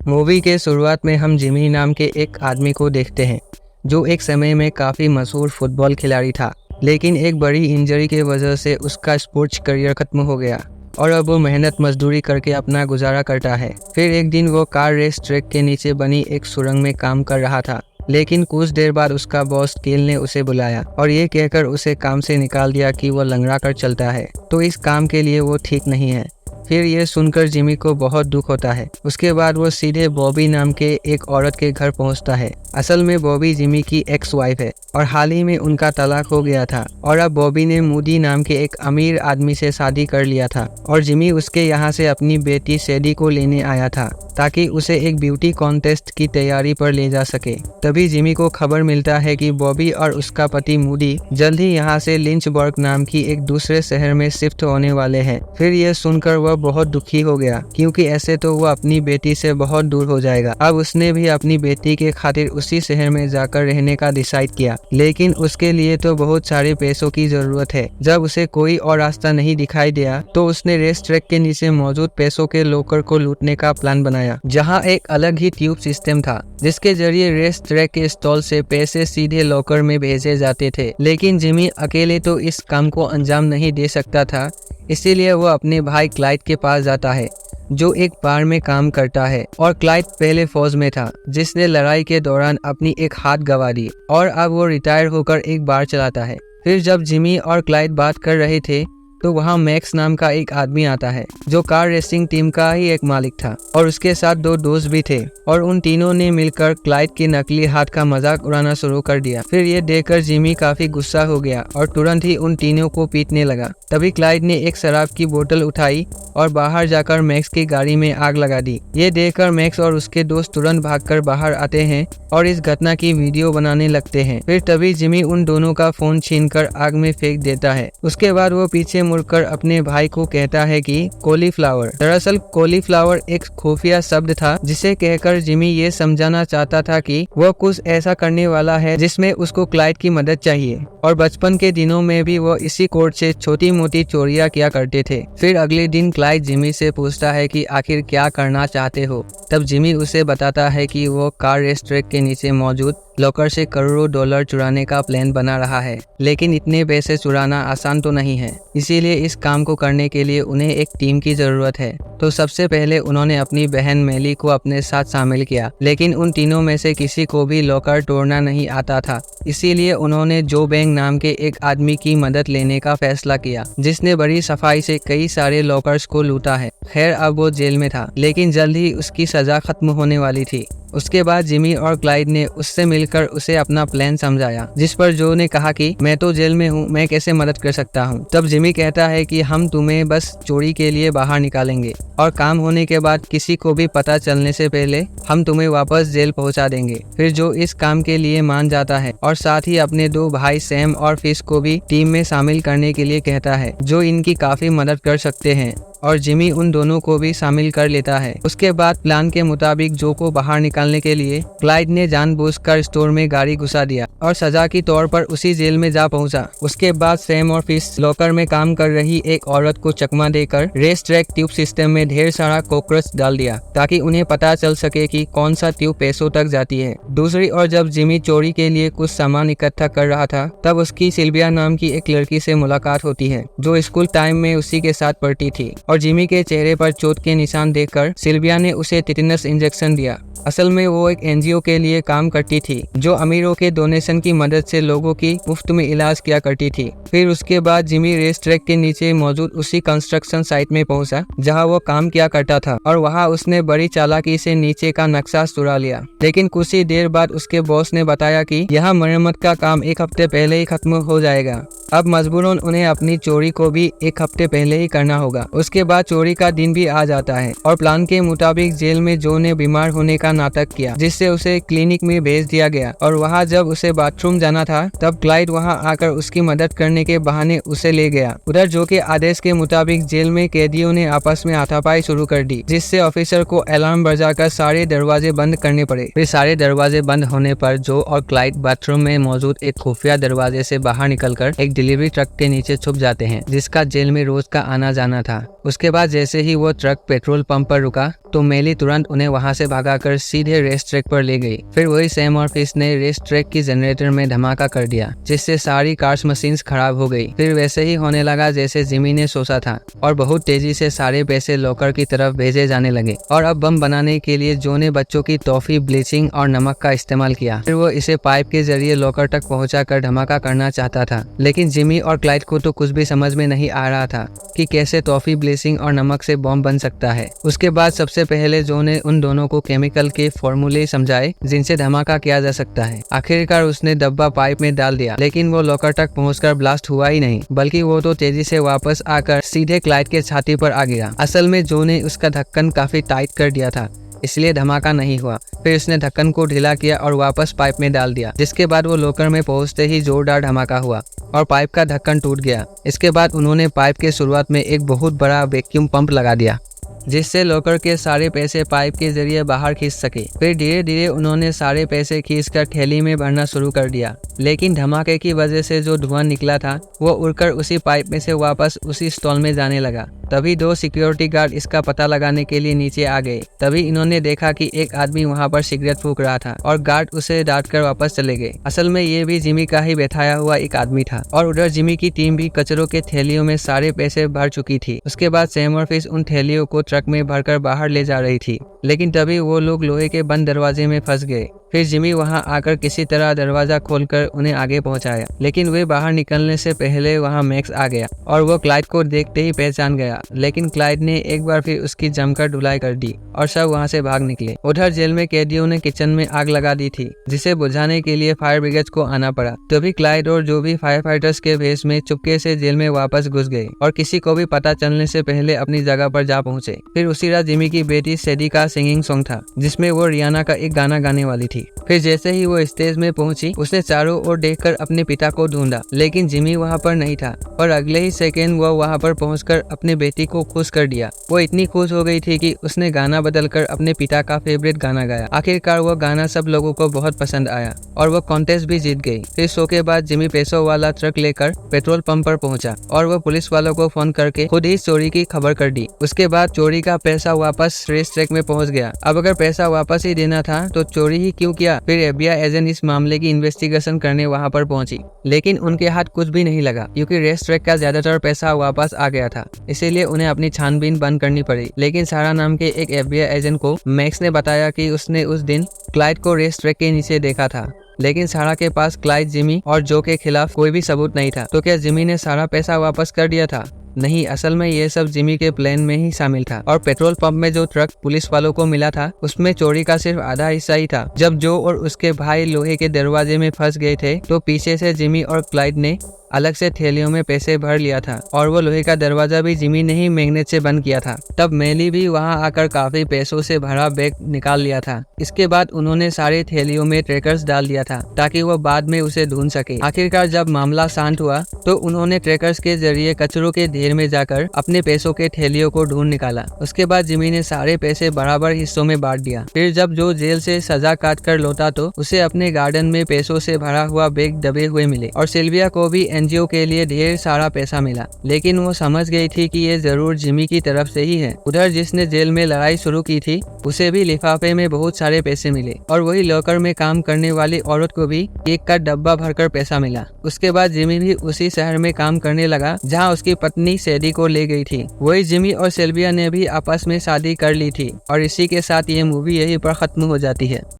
Movie के शुरुआत में हम जिमी नाम के एक आदमी को देखते हैं जो एक समय में काफ़ी मशहूर फुटबॉल खिलाड़ी था, लेकिन एक बड़ी इंजरी की वजह से उसका स्पोर्ट्स करियर खत्म हो गया और अब वो मेहनत मजदूरी करके अपना गुजारा करता है। फिर एक दिन वो कार रेस ट्रैक के नीचे बनी एक सुरंग में काम कर रहा था, लेकिन कुछ देर बाद उसका बॉस केल ने उसे बुलाया और ये कहकर उसे काम से निकाल दिया कि वो लंगड़ा कर चलता है, तो इस काम के लिए वो ठीक नहीं है। फिर ये सुनकर जिमी को बहुत दुख होता है। उसके बाद वो सीधे बॉबी नाम के एक औरत के घर पहुंचता है। असल में बॉबी जिमी की एक्स वाइफ है और हाल ही में उनका तलाक हो गया था और अब बॉबी ने मूडी नाम के एक अमीर आदमी से शादी कर लिया था और जिमी उसके यहाँ से अपनी बेटी सैडी को लेने आया था ताकि उसे एक ब्यूटी कॉन्टेस्ट की तैयारी पर ले जा सके। तभी जिमी को खबर मिलता है कि बॉबी और उसका पति मूडी जल्द ही यहाँ से लिंचबर्ग नाम की एक दूसरे शहर में शिफ्ट होने वाले हैं। फिर यह सुनकर वह बहुत दुखी हो गया क्योंकि ऐसे तो वह अपनी बेटी से बहुत दूर हो जाएगा। अब उसने भी अपनी बेटी के खातिर उसी शहर में जाकर रहने का डिसाइड किया, लेकिन उसके लिए तो बहुत सारे पैसों की जरूरत है। जब उसे कोई और रास्ता नहीं दिखाई दिया तो उसने रेस ट्रैक के नीचे मौजूद पैसों के लॉकर को लूटने का प्लान बनाया, जहां एक अलग ही ट्यूब सिस्टम था जिसके जरिए रेस ट्रैक के स्टॉल से पैसे सीधे लॉकर में भेजे जाते थे। लेकिन जिमी अकेले तो इस काम को अंजाम नहीं दे सकता था, इसीलिए वो अपने भाई क्लाइड के पास जाता है जो एक बार में काम करता है। और क्लाइड पहले फौज में था जिसने लड़ाई के दौरान अपनी एक हाथ गंवा दी और अब वो रिटायर होकर एक बार चलाता है। फिर जब जिमी और क्लाइड बात कर रहे थे तो वहाँ मैक्स नाम का एक आदमी आता है जो कार रेसिंग टीम का ही एक मालिक था और उसके साथ दो दोस्त भी थे और उन तीनों ने मिलकर क्लाइड के नकली हाथ का मजाक उड़ाना शुरू कर दिया। फिर ये देखकर जिमी काफी गुस्सा हो गया और तुरंत ही उन तीनों को पीटने लगा। तभी क्लाइड ने एक शराब की बोतल उठाई और बाहर जाकर मैक्स की गाड़ी में आग लगा दी। ये देखकर मैक्स और उसके दोस्त तुरंत भागकर बाहर आते हैं और इस घटना की वीडियो बनाने लगते हैं। फिर तभी जिमी उन दोनों का फोन छीनकर आग में फेंक देता है। उसके बाद वो पीछे मुड़कर अपने भाई को कहता है कि कॉलीफ्लावर। दरअसल कॉलीफ्लावर एक खुफिया शब्द था जिसे कहकर जिमी ये समझाना चाहता था कि वह कुछ ऐसा करने वाला है जिसमें उसको क्लाइड की मदद चाहिए और बचपन के दिनों में भी वो इसी कोड से छोटी मोटी चोरियां किया करते थे। फिर अगले दिन क्लाइड जिमी से पूछता है कि आखिर क्या करना चाहते हो। तब जिमी उसे बताता है कि वो कार रेस ट्रैक के नीचे मौजूद लॉकर से करोड़ों डॉलर चुराने का प्लान बना रहा है, लेकिन इतने पैसे चुराना आसान तो नहीं है, इसीलिए इस काम को करने के लिए उन्हें एक टीम की जरूरत है। तो सबसे पहले उन्होंने अपनी बहन मेली को अपने साथ शामिल किया, लेकिन उन तीनों में से किसी को भी लॉकर तोड़ना नहीं आता था, इसीलिए उन्होंने जो बैंक नाम के एक आदमी की मदद लेने का फैसला किया जिसने बड़ी सफाई से कई सारे लॉकर्स को लूटा है। खैर अब वो जेल में था, लेकिन जल्द ही उसकी सजा खत्म होने वाली थी। उसके बाद जिमी और क्लाइड ने उससे मिलकर उसे अपना प्लान समझाया, जिस पर जो ने कहा कि मैं तो जेल में हूँ, मैं कैसे मदद कर सकता हूँ। तब जिमी कहता है कि हम तुम्हें बस चोरी के लिए बाहर निकालेंगे और काम होने के बाद किसी को भी पता चलने से पहले हम तुम्हें वापस जेल पहुँचा देंगे। फिर जो इस काम के लिए मान जाता है और साथ ही अपने दो भाई सैम और फिश को भी टीम में शामिल करने के लिए कहता है जो इनकी काफी मदद कर सकते हैं, और जिमी उन दोनों को भी शामिल कर लेता है। उसके बाद प्लान के मुताबिक जो को बाहर निकालने के लिए क्लाइड ने जानबूझकर स्टोर में गाड़ी घुसा दिया और सजा के तौर पर उसी जेल में जा पहुंचा। उसके बाद सैम और फिश लॉकर में काम कर रही एक औरत को चकमा देकर रेस ट्रैक ट्यूब सिस्टम में ढेर सारा कॉकरोच डाल दिया ताकि उन्हें पता चल सके कि कौन सा ट्यूब पैसों तक जाती है। दूसरी ओर जब जिमी चोरी के लिए कुछ सामान इकट्ठा कर रहा था तब उसकी सिल्विया नाम की एक लड़की से मुलाकात होती है जो स्कूल टाइम में उसी के साथ पढ़ती थी और जिमी के चेहरे पर चोट के निशान देखकर सिल्विया ने उसे टिटेनस इंजेक्शन दिया। असल में वो एक एनजीओ के लिए काम करती थी जो अमीरों के डोनेशन की मदद से लोगों की मुफ्त में इलाज किया करती थी। फिर उसके बाद जिमी रेस ट्रैक के नीचे मौजूद उसी कंस्ट्रक्शन साइट में पहुंचा जहां वो काम किया करता था और वहां उसने बड़ी चालाकी से नीचे का नक्शा चुरा लिया। लेकिन कुछ ही देर बाद उसके बॉस ने बताया कि यह मरम्मत का काम एक हफ्ते पहले ही खत्म हो जाएगा। अब मजबूरन उन्हें अपनी चोरी को भी एक हफ्ते पहले ही करना होगा। उसके बाद चोरी का दिन भी आ जाता है और प्लान के मुताबिक जेल में जो ने बीमार होने का नाटक किया जिससे उसे क्लिनिक में भेज दिया गया और वहां जब उसे बाथरूम जाना था तब क्लाइड वहां आकर उसकी मदद करने के बहाने उसे ले गया। उधर जो के आदेश के मुताबिक जेल में कैदियों ने आपस में हाथापाई शुरू कर दी जिससे ऑफिसर को अलार्म बजाकर सारे दरवाजे बंद करने पड़े। फिर सारे दरवाजे बंद होने पर जो और क्लाइड बाथरूम में मौजूद एक खुफिया दरवाजे से बाहर निकलकर एक डिलीवरी ट्रक के नीचे छुप जाते हैं, जिसका जेल में रोज का आना जाना था। उसके बाद जैसे ही वो ट्रक पेट्रोल पंप पर रुका तो मेली तुरंत उन्हें वहां से भगाकर सीधे रेस ट्रैक पर ले गई। फिर वही सैम और फिश ने रेस ट्रैक की जनरेटर में धमाका कर दिया, जिससे सारी कार्स मशीन्स खराब हो गई। फिर वैसे ही होने लगा जैसे जिमी ने सोचा था और बहुत तेजी से सारे पैसे लॉकर की तरफ भेजे जाने लगे। और अब बम बनाने के लिए जो ने बच्चों की टॉफी, ब्लीचिंग और नमक का इस्तेमाल किया। फिर वो इसे पाइप के जरिए लॉकर तक पहुंचाकर धमाका करना चाहता था, लेकिन जिमी और क्लाइड को तो कुछ भी समझ में नहीं आ रहा था कि कैसे टॉफी, ब्लीचिंग और नमक से बम बन सकता है। उसके बाद सबसे पहले जो ने उन दोनों को केमिकल के फॉर्मूले समझाए जिनसे धमाका किया जा सकता है। आखिरकार उसने डब्बा पाइप में डाल दिया, लेकिन वो लॉकर तक पहुंचकर ब्लास्ट हुआ ही नहीं, बल्कि वो तो तेजी से वापस आकर सीधे क्लाइड के छाती पर आ गिरा। असल में जो ने उसका ढक्कन काफी टाइट कर दिया था, इसलिए धमाका नहीं हुआ। फिर उसने ढक्कन को ढीला किया और वापस पाइप में डाल दिया, जिसके बाद वो लॉकर में पहुंचते ही जोरदार धमाका हुआ और पाइप का ढक्कन टूट गया। इसके बाद उन्होंने पाइप के शुरुआत में एक बहुत बड़ा वैक्यूम पंप लगा दिया, जिससे लॉकर के सारे पैसे पाइप के जरिए बाहर खींच सके। फिर धीरे धीरे उन्होंने सारे पैसे खींचकर थैली में भरना शुरू कर दिया, लेकिन धमाके की वजह से जो धुआं निकला था वो उड़कर उसी पाइप में से वापस उसी स्टॉल में जाने लगा। तभी 2 सिक्योरिटी गार्ड इसका पता लगाने के लिए नीचे आ गए। तभी इन्होंने देखा कि एक आदमी वहां पर सिगरेट फूंक रहा था और गार्ड उसे डांटकर वापस चले गए। असल में ये भी जिमी का ही बैठाया हुआ एक आदमी था। और उधर जिमी की टीम भी कचरों के थैलियों में सारे पैसे भर चुकी थी। उसके बाद सैम और फिश उन थैलियों को ट्रक में भरकर बाहर ले जा रही थी, लेकिन तभी वो लोग लोहे के बंद दरवाजे में फंस गए। फिर जिमी वहां आकर किसी तरह दरवाजा खोलकर उन्हें आगे पहुंचाया, लेकिन वे बाहर निकलने से पहले वहां मैक्स आ गया और वो क्लाइड को देखते ही पहचान गया। लेकिन क्लाइड ने एक बार फिर उसकी जमकर धुलाई कर दी और सब वहां से भाग निकले। उधर जेल में कैदियों ने किचन में आग लगा दी थी, जिसे बुझाने के लिए फायर ब्रिगेड को आना पड़ा। तभी क्लाइड और जो भी फायर फाइटर्स के भेष में चुपके से जेल में वापस घुस गए और किसी को भी पता चलने से पहले अपनी जगह पर जा पहुंचे। फिर उसी रात जिमी की बेटी सैडी का सिंगिंग सॉन्ग था, जिसमें वो रियाना का एक गाना गाने वाली थी। फिर जैसे ही वो स्टेज में पहुंची, उसने चारों ओर देखकर अपने पिता को ढूंढा, लेकिन जिमी वहां पर नहीं था। और अगले ही सेकेंड वो वहां पर पहुंचकर अपनी बेटी को खुश कर दिया। वो इतनी खुश हो गई थी कि उसने गाना बदलकर अपने पिता का फेवरेट गाना गाया। आखिरकार वो गाना सब लोगों को बहुत पसंद आया और वो कॉन्टेस्ट भी जीत गई। फिर शो के बाद जिमी पैसों वाला ट्रक लेकर पेट्रोल पंप पर पहुंचा और वो पुलिस वालों को फोन करके खुद ही चोरी की खबर कर दी। उसके बाद चोरी का पैसा वापस रेस ट्रैक में पहुंच गया। अब अगर पैसा वापस ही देना था तो चोरी ही क्यों किया। फिर FBI एजेंट इस मामले की इन्वेस्टिगेशन करने वहां पर पहुंची, लेकिन उनके हाथ कुछ भी नहीं लगा, क्योंकि रेस ट्रैक का ज्यादातर पैसा वापस आ गया था। इसीलिए उन्हें अपनी छानबीन बंद करनी पड़ी। लेकिन सारा नाम के एक FBI एजेंट को मैक्स ने बताया कि उसने उस दिन क्लाइड को रेस ट्रैक के नीचे देखा था, लेकिन सारा के पास क्लाइड, जिमी और जो के खिलाफ कोई भी सबूत नहीं था। तो क्या जिमी ने सारा पैसा वापस कर दिया था? नहीं, असल में ये सब जिमी के प्लान में ही शामिल था। और पेट्रोल पंप में जो ट्रक पुलिस वालों को मिला था, उसमें चोरी का सिर्फ आधा हिस्सा ही था। जब जो और उसके भाई लोहे के दरवाजे में फंस गए थे, तो पीछे से जिमी और क्लाइड ने अलग से थैलियों में पैसे भर लिया था और वो लोहे का दरवाजा भी जिमी ने ही मैग्नेट से बंद किया था। तब मेली भी वहां आकर काफी पैसों से भरा बैग निकाल लिया था। इसके बाद उन्होंने सारे थैलियों में ट्रैकर्स डाल दिया था ताकि वो बाद में उसे ढूंढ सके। आखिरकार जब मामला शांत हुआ तो उन्होंने ट्रैकर्स के जरिए कचरों के ढेर में जाकर अपने पैसों के थैलियों को ढूंढ निकाला। उसके बाद जिमी ने सारे पैसे बराबर हिस्सों में बांट दिया। फिर जब जो जेल से सजा काट कर लौटा तो उसे अपने गार्डन में पैसों से भरा हुआ बैग दबे हुए मिले और सिल्विया को भी NGO के लिए ढेर सारा पैसा मिला। लेकिन वो समझ गई थी कि ये जरूर जिमी की तरफ से ही है। उधर जिसने जेल में लड़ाई शुरू की थी, उसे भी लिफाफे में बहुत सारे पैसे मिले और वही लॉकर में काम करने वाली औरत को भी केक का डब्बा भरकर पैसा मिला। उसके बाद जिमी भी उसी शहर में काम करने लगा जहाँ उसकी पत्नी सैडी को ले गई थी। वही जिमी और सिल्विया ने भी आपस में शादी कर ली थी और इसी के साथ ये मूवी यहीं पर खत्म हो जाती है।